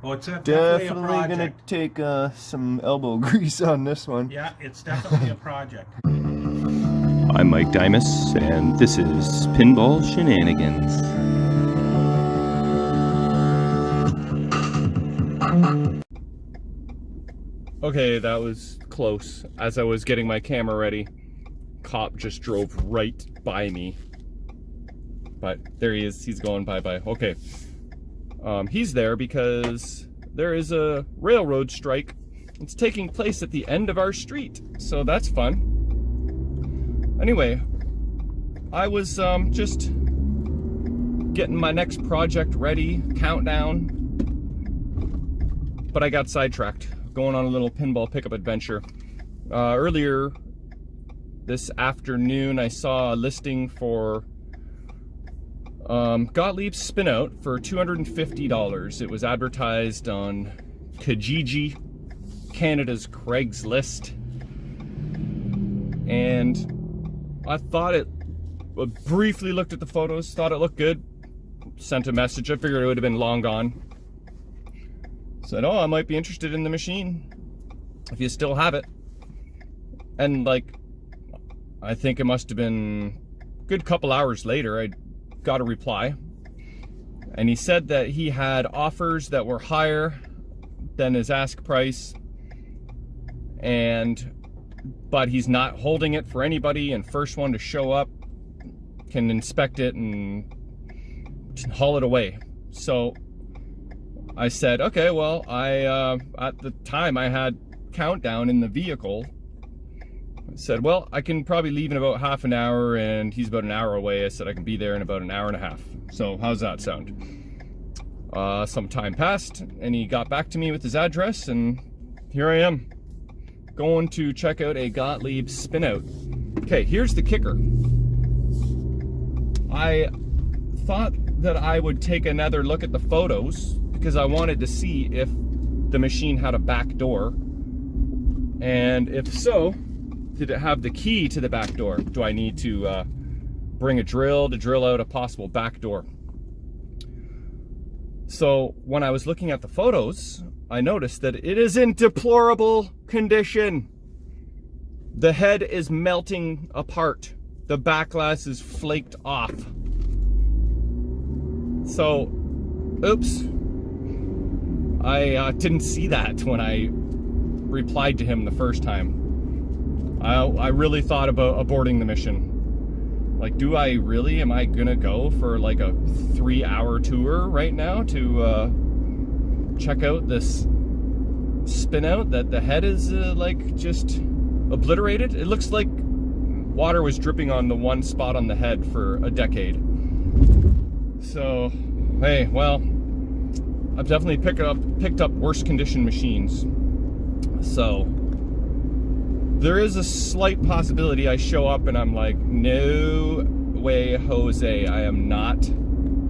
Oh, it's definitely a Definitely gonna project. take some elbow grease on this one. Yeah, it's definitely a project. I'm Mike Dimas, and this is Pinball Shenanigans. Okay, that was close. As I was getting my camera ready, cop just drove right by me. But there he is, he's going bye-bye. Okay. He's there because there is a railroad strike. It's taking place at the end of our street, so that's fun. Anyway, I was just getting my next project ready, countdown, but I got sidetracked, going on a little pinball pickup adventure. Earlier this afternoon, I saw a listing for Gottlieb Spin Out for $250. It was advertised on Kijiji, Canada's Craigslist, and I thought briefly looked at the photos, thought it looked good, sent a message. I figured it would have been long gone. Said, oh, I might be interested in the machine if you still have it. And like, I think it must have been a good couple hours later, I got a reply. And he said that he had offers that were higher than his ask price, but he's not holding it for anybody, and first one to show up can inspect it and haul it away. So I said, okay, well, at the time I had countdown in the vehicle. I said, well, I can probably leave in about half an hour, and he's about an hour away. I said I can be there in about an hour and a half. So how's that sound? Some time passed, and he got back to me with his address, and here I am, going to check out a Gottlieb Spin Out. Okay, here's the kicker. I thought that I would take another look at the photos because I wanted to see if the machine had a back door, and if so, did it have the key to the back door? Do I need to bring a drill to drill out a possible back door? So when I was looking at the photos, I noticed that it is in deplorable condition. The head is melting apart. The back glass is flaked off. So, oops. I didn't see that when I replied to him the first time. I really thought about aborting the mission. Like, do I really? Am I gonna go for like a 3-hour tour right now to check out this Spin Out that the head is like just obliterated? It looks like water was dripping on the one spot on the head for a decade. So, hey, well, I've definitely picked up worse condition machines. So there is a slight possibility I show up and I'm like, no way, Jose, I am not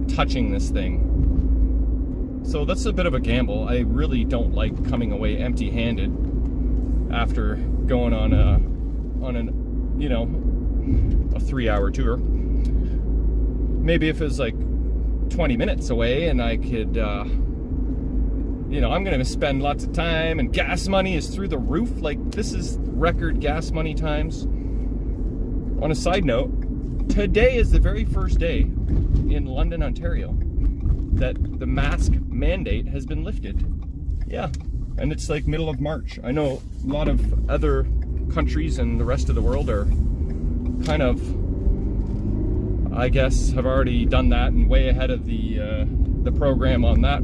touching this thing. So that's a bit of a gamble. I really don't like coming away empty-handed after going on a 3-hour tour. Maybe if it was like 20 minutes away and I could, I'm gonna spend lots of time, and gas money is through the roof. Like, this is record gas money times. On a side note, today is the very first day in London, Ontario, that the mask mandate has been lifted. Yeah, and it's like middle of March. I know a lot of other countries and the rest of the world are kind of, I guess, have already done that and way ahead of the program on that.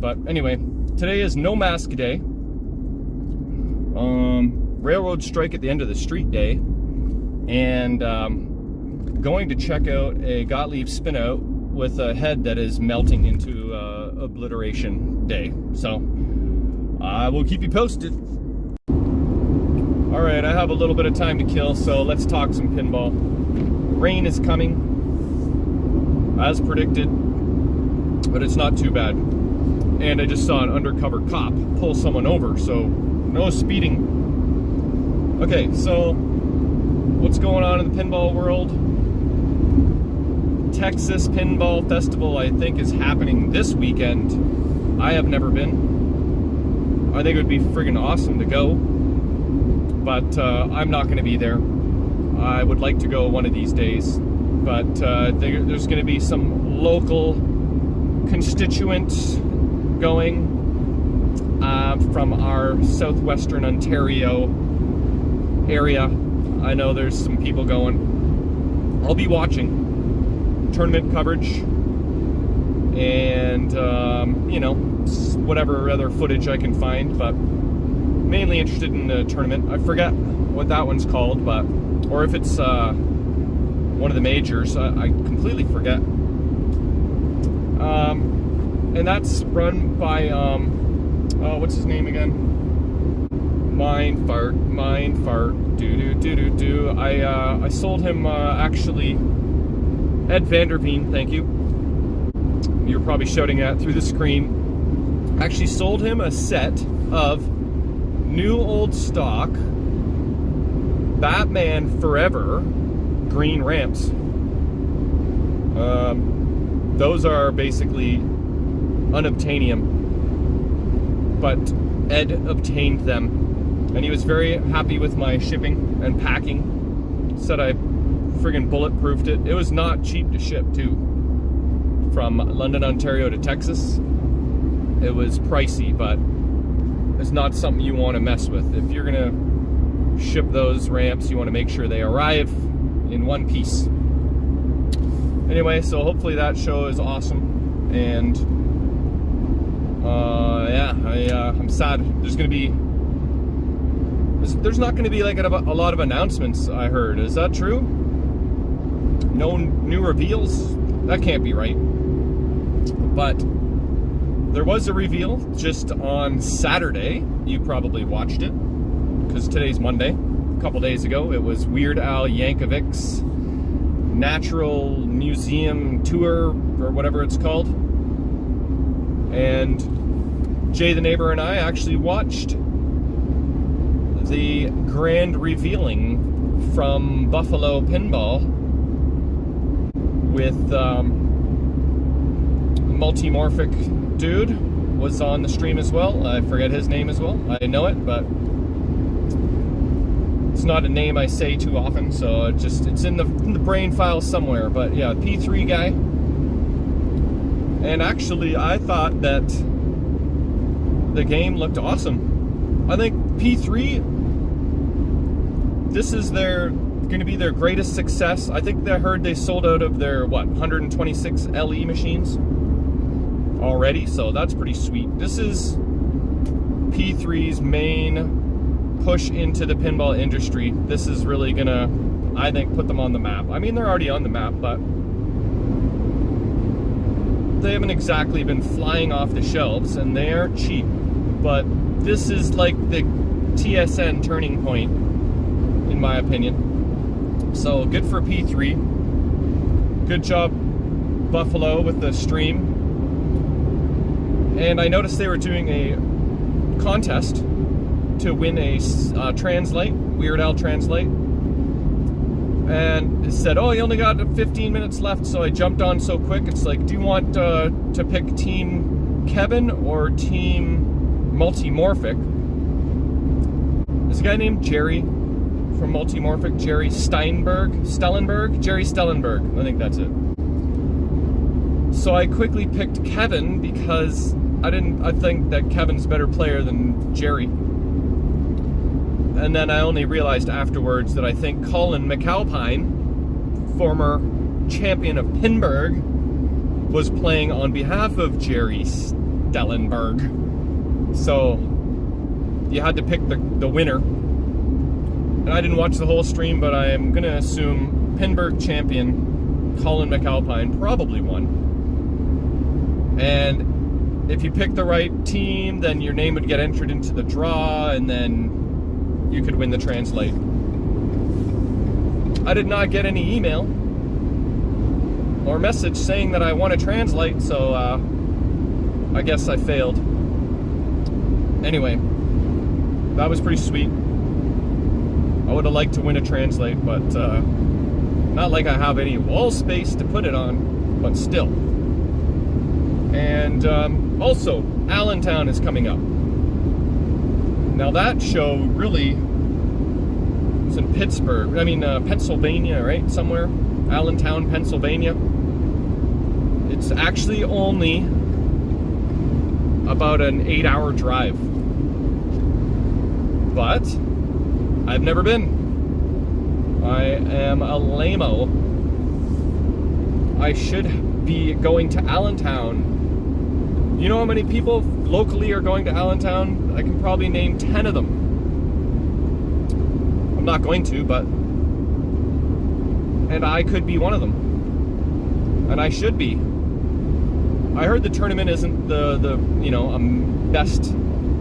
But anyway, today is no mask day, railroad strike at the end of the street day, and going to check out a Gottlieb Spin Out with a head that is melting into obliteration day. So I will keep you posted. All right, I have a little bit of time to kill, so let's talk some pinball. Rain is coming, as predicted, but it's not too bad. And I just saw an undercover cop pull someone over, so no speeding. Okay, so what's going on in the pinball world? Texas Pinball Festival, I think, is happening this weekend. I have never been. I think it would be friggin' awesome to go, but I'm not going to be there. I would like to go one of these days, but there's going to be some local constituents going from our southwestern Ontario area. I know there's some people going. I'll be watching tournament coverage and you know, whatever other footage I can find, but mainly interested in the tournament. I forget what that one's called, but or if it's one of the majors. I completely forget. And that's run by what's his name again? Mind fart, do. I sold him actually Ed Vanderveen, thank you. You're probably shouting at through the screen. Actually sold him a set of new old stock Batman Forever green ramps. Those are basically unobtainium, but Ed obtained them, and he was very happy with my shipping and packing. Said I friggin' bulletproofed it. It was not cheap to ship too. From London, Ontario to Texas, it was pricey, but it's not something you want to mess with. If you're gonna ship those ramps, you want to make sure they arrive in one piece. Anyway, so hopefully that show is awesome, and yeah, I'm sad. There's not going to be like a lot of announcements, I heard. Is that true? No new reveals? That can't be right. But there was a reveal just on Saturday. You probably watched it, because today's Monday. A couple days ago, it was Weird Al Yankovic's Natural Museum Tour, or whatever it's called. And Jay the neighbor and I actually watched the grand revealing from Buffalo Pinball with Multimorphic dude was on the stream as well. I forget his name as well. I know it, but it's not a name I say too often, so it's in the brain file somewhere. But yeah, P3 guy. And actually, I thought that the game looked awesome. I think P3, this is going to be their greatest success. I think I heard they sold out of their 126 LE machines already, so that's pretty sweet. This is P3's main push into the pinball industry. This is really gonna, I think, put them on the map. I mean, they're already on the map, but they haven't exactly been flying off the shelves, and they aren't cheap. But this is like the TSN turning point, in my opinion. So good for P3. Good job, Buffalo, with the stream. And I noticed they were doing a contest to win a Translite, Weird Al Translite. And it said, oh, you only got 15 minutes left, so I jumped on so quick. It's like, do you want to pick Team Kevin or Team Multimorphic? There's a guy named Jerry from Multimorphic, Jerry Stellenberg, I think that's it. So I quickly picked Kevin because I think that Kevin's a better player than Jerry. And then I only realized afterwards that I think Colin McAlpine, former champion of Pinburg, was playing on behalf of Jerry Stellenberg. So you had to pick the winner. And I didn't watch the whole stream, but I am going to assume Pinburg champion Colin McAlpine probably won. And if you pick the right team, then your name would get entered into the draw, and then you could win the Translate. I did not get any email or message saying that I won a Translate, so I guess I failed. Anyway, that was pretty sweet. I would have liked to win a Translate, but not like I have any wall space to put it on, but still. And Also, Allentown is coming up. Now that show really is in Pittsburgh. I mean, Pennsylvania, right? Somewhere. Allentown, Pennsylvania. It's actually only about an 8-hour drive. But I've never been. I am a lame-o. I should be going to Allentown. You know how many people locally are going to Allentown? I can probably name 10 of them. I'm not going to, but... And I could be one of them. And I should be. I heard the tournament isn't the best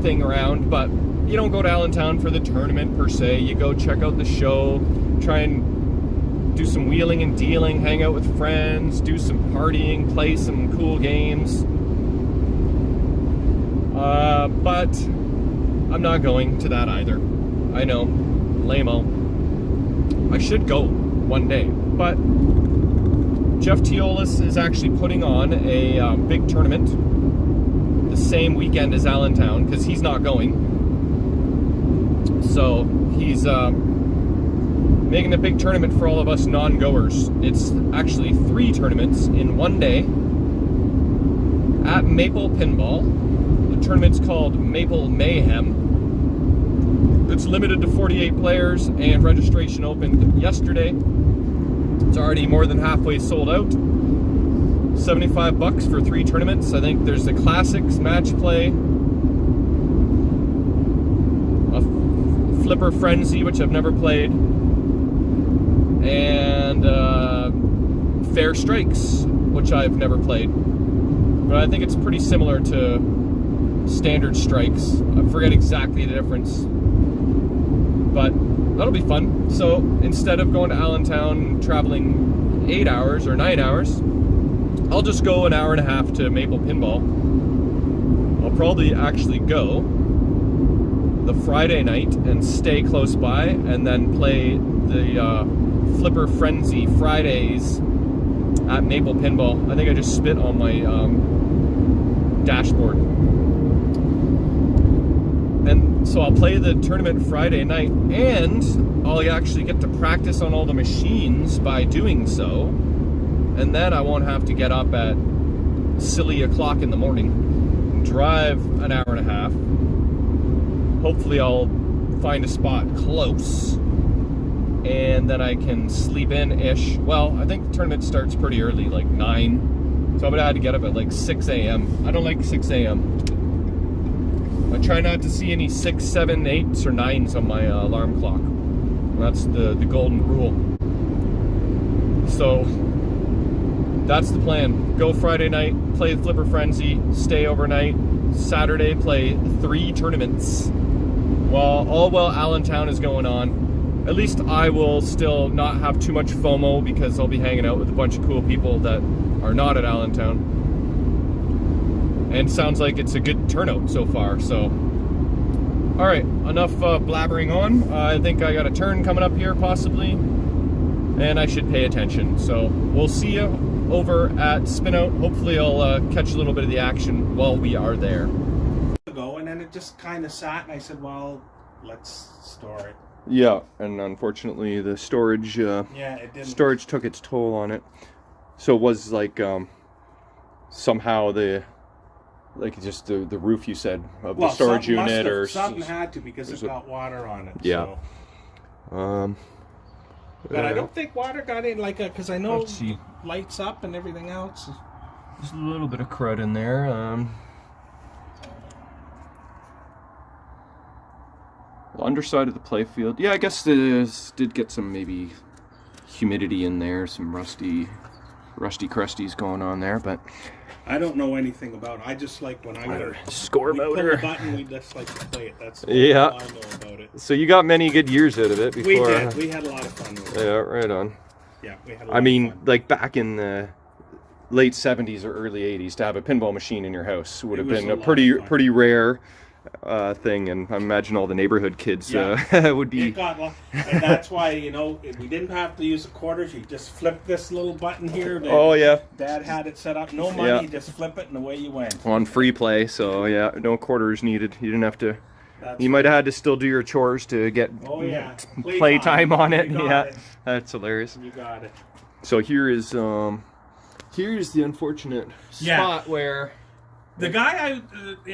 thing around, but you don't go to Allentown for the tournament per se. You go check out the show, try and do some wheeling and dealing, hang out with friends, do some partying, play some cool games. But I'm not going to that either. I know, lame-o. I should go one day, but Jeff Teolis is actually putting on a big tournament the same weekend as Allentown, because he's not going. So he's making a big tournament for all of us non-goers. It's actually 3 tournaments in one day at Maple Pinball. The tournament's called Maple Mayhem. It's limited to 48 players, and registration opened yesterday. It's already more than halfway sold out. $75 for 3 tournaments. I think there's the Classics match play, a Flipper Frenzy, which I've never played, and Fair Strikes, which I've never played. But I think it's pretty similar to Standard Strikes. I forget exactly the difference. But that'll be fun. So instead of going to Allentown, traveling 8 hours or 9 hours, I'll just go an hour and a half to Maple Pinball. I'll probably actually go the Friday night and stay close by, and then play the Flipper Frenzy Fridays at Maple Pinball. I think I just spit on my dashboard. And so I'll play the tournament Friday night, and I'll actually get to practice on all the machines by doing so. And then I won't have to get up at silly o'clock in the morning, drive an hour and a half. Hopefully I'll find a spot close, and then I can sleep in-ish. Well, I think the tournament starts pretty early, like 9. So I would have had to get up at like 6 a.m. I don't like 6 a.m. I try not to see any 6, 7, 8s, or 9s on my alarm clock. That's the golden rule. So that's the plan. Go Friday night, play the Flipper Frenzy, stay overnight. Saturday, play 3 tournaments. While Allentown is going on, at least I will still not have too much FOMO, because I'll be hanging out with a bunch of cool people that are not at Allentown. And sounds like it's a good turnout so far, so. Alright, enough blabbering on. I think I got a turn coming up here, possibly, and I should pay attention. So, we'll see you over at Spin Out. Hopefully I'll catch a little bit of the action while we are there. And then it just kind of sat, and I said, well, let's store it. Yeah, and unfortunately the storage Yeah, it didn't. storage took its toll on it. So it was like somehow just the roof, you said, of the storage unit, or something had to, because it got water on it. Yeah. So. But I don't think water got in, like, because I know Let's see. lights up and everything else. There's a little bit of crud in there. The underside of the playfield. Yeah, I guess this did get some maybe humidity in there, some rusty crusties going on there, but I don't know anything about it. I just like when I got a score motor. pull the button, we just like to play it. That's all Yeah. I know about it. So you got many good years out of it before. We did. We had a lot of fun with it. Yeah, right on. Yeah, we had a lot I mean, of fun. like back in the late 70s or early 80s, to have a pinball machine in your house would It have was been a a lot pretty of fun. pretty rare. thing, and I imagine all the neighborhood kids would be. And that's why, you know, we didn't have to use the quarters. You just flip this little button here. Oh yeah. Dad had it set up. No money, just flip it and away you went. On free play, so yeah, no quarters needed. You didn't have to. You might have had to still do your chores to get play time on it. Yeah, that's hilarious. You got it. So here's the unfortunate spot where the guy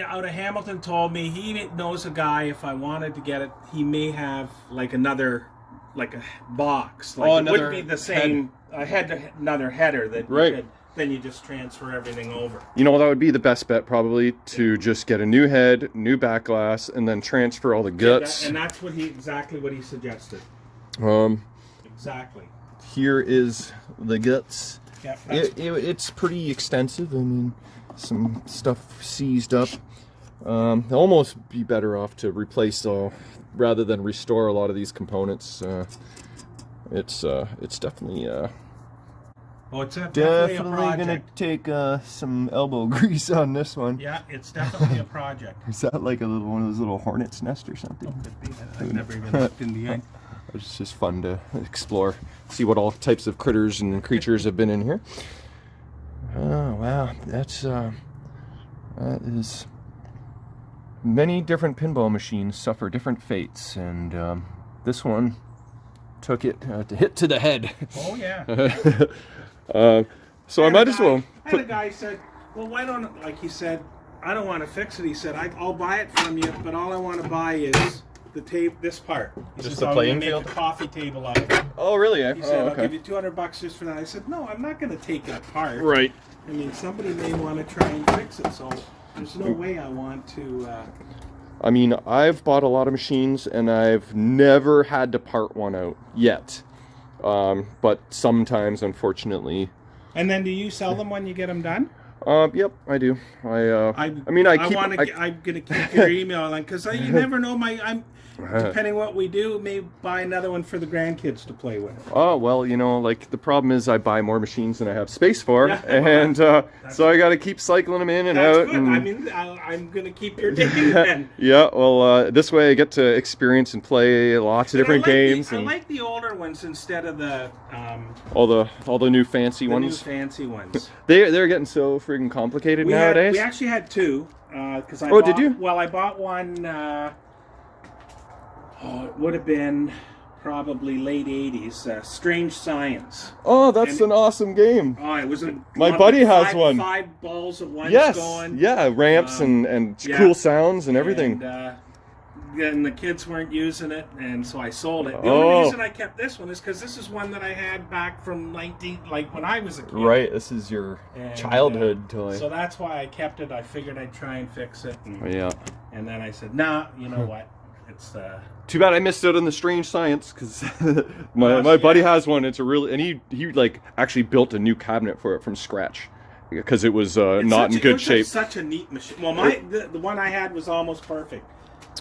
out of Hamilton told me he knows a guy. If I wanted to get it, he may have like a box. Like it wouldn't be the same. I had another header that you could. Then you just transfer everything over. You know, that would be the best bet, probably, to just get a new head, new back glass, and then transfer all the guts. And that's exactly what he suggested. Exactly. Here is the guts. Yep, it's pretty extensive. I mean, some stuff seized up. It'll almost be better off to replace, rather than restore a lot of these components. It's definitely... it's definitely a project. Gonna take some elbow grease on this one. Yeah, it's definitely a project. Is that like one of those little hornet's nest or something? Oh, could be. I've never even looked in the eye. It's just fun to explore, see what all types of critters and creatures have been in here. Oh wow, that is many different pinball machines suffer different fates, and this one took it to hit to the head. Oh yeah. So I might as well. And a guy said, "Well, why don't?" Like he said, "I don't want to fix it." He said, "I'll buy it from you, but all I want to buy is the tape. This part. Just the playing field. Make a coffee table out of it." Oh, really? He said, "I'll give you $200 just for that." I said, "No, I'm not going to take it apart. Right. I mean, somebody may want to try and fix it, so there's no way I want to." I mean, I've bought a lot of machines, and I've never had to part one out yet. But sometimes, unfortunately. And then, do you sell them when you get them done? Yep, I do. I'm gonna keep your email on because you never know. Depending what we do, may buy another one for the grandkids to play with. Oh well, you know, like the problem is I buy more machines than I have space for, and so I got to keep cycling them in and out. Good. I mean, I'm gonna keep your data then. Yeah, well, this way I get to experience and play lots of different games. I like the older ones instead of the all the new fancy ones. New fancy ones. They're getting so freaking complicated nowadays. We actually had two because did you? Well, I bought one. It would have been probably late 80s. Strange Science. Oh, that's an awesome game. Oh, it was my buddy has one. 5 balls at once going. Yeah, ramps and cool sounds and everything. And the kids weren't using it, and so I sold it. The only reason I kept this one is because this is one that I had back from when I was a kid. Right, this is your childhood toy. So that's why I kept it. I figured I'd try and fix it. And then I said, nah, you know what? It's too bad I missed out on the Strange Science because my buddy has one. It's a really, and he like actually built a new cabinet for it from scratch because it was not in good shape. Such a neat machine. Well, the one I had was almost perfect.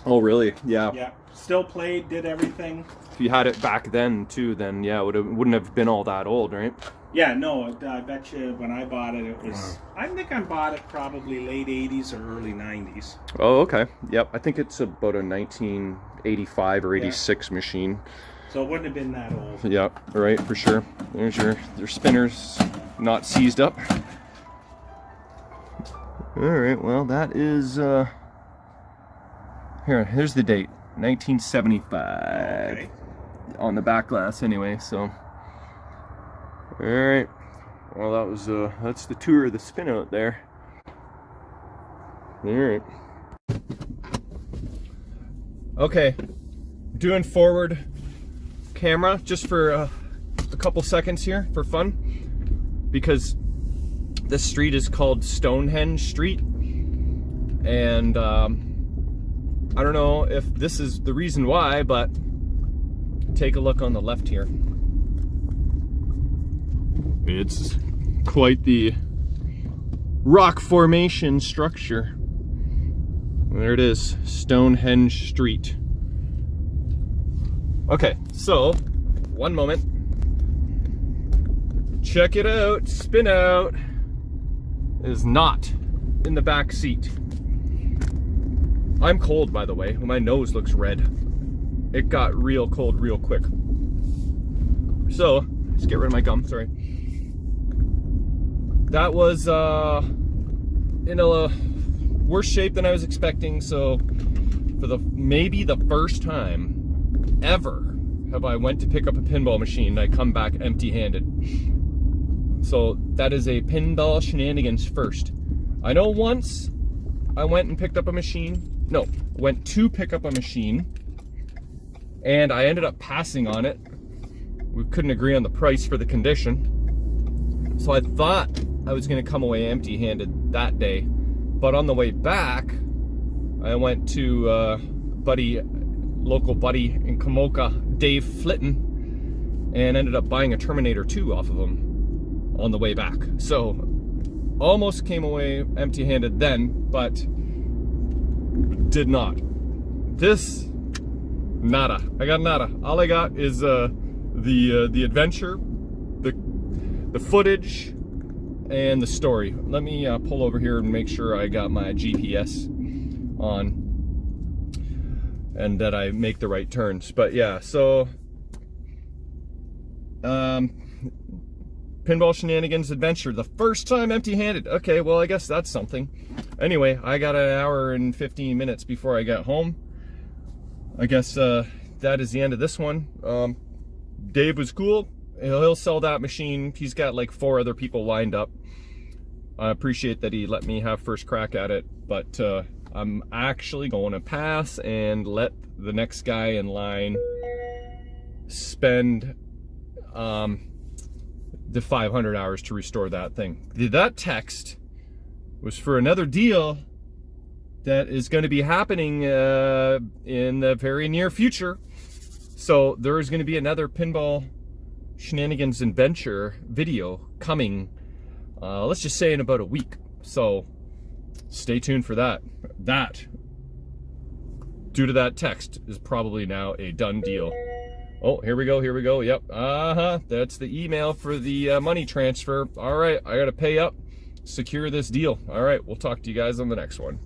Oh really? Yeah. Yeah. Still played, did everything. If you had it back then too, then yeah, wouldn't have been all that old, right? Yeah, no, I bet you when I bought it, it was... I think I bought it probably late 80s or early 90s. Oh, okay. Yep, I think it's about a 1985 or 86 machine. So it wouldn't have been that old. Yeah, right, for sure. There's your spinners not seized up. All right, well, that is... Here's the date. 1975. Okay. On the back glass anyway, so... All right. Well, that's the tour of the Spin Out there. All right. Okay. Doing forward camera just for a couple seconds here for fun, because this street is called Stonehenge Street, and I don't know if this is the reason why, but take a look on the left here. It's quite the rock formation structure. There it is, Stonehenge Street. Okay, so, one moment. Check it out, Spin Out is not in the back seat. I'm cold, by the way. My nose looks red. It got real cold real quick. So, let's get rid of my gum, sorry. That was in a worse shape than I was expecting, so for maybe the first time ever have I went to pick up a pinball machine and I come back empty-handed. So that is a pinball shenanigans first. I know once I went and picked up a machine. No, went to pick up a machine and I ended up passing on it. We couldn't agree on the price for the condition. So I thought I was gonna come away empty-handed that day. But on the way back, I went to local buddy in Kamoka, Dave Flitton, and ended up buying a Terminator 2 off of him on the way back. So almost came away empty-handed then, but did not. This, nada. I got nada. All I got is the adventure, the footage, and the story. Let me pull over here and make sure I got my GPS on and that I make the right turns. But yeah, so pinball shenanigans adventure, the first time empty-handed. Okay, well, I guess that's something. Anyway, I got an hour and 15 minutes before I got home. I guess that is the end of this one. Dave was cool. He'll sell that machine. He's got like 4 other people lined up. I appreciate that he let me have first crack at it, but I'm actually going to pass and let the next guy in line spend the 500 hours to restore that thing. That text was for another deal that is going to be happening in the very near future. So there is going to be another pinball shenanigans adventure video coming, let's just say in about a week. So stay tuned for that. That, due to that text, is probably now a done deal. Oh, here we go, here we go. Yep, that's the email for the money transfer. All right, I gotta pay up, secure this deal. All right, we'll talk to you guys on the next one.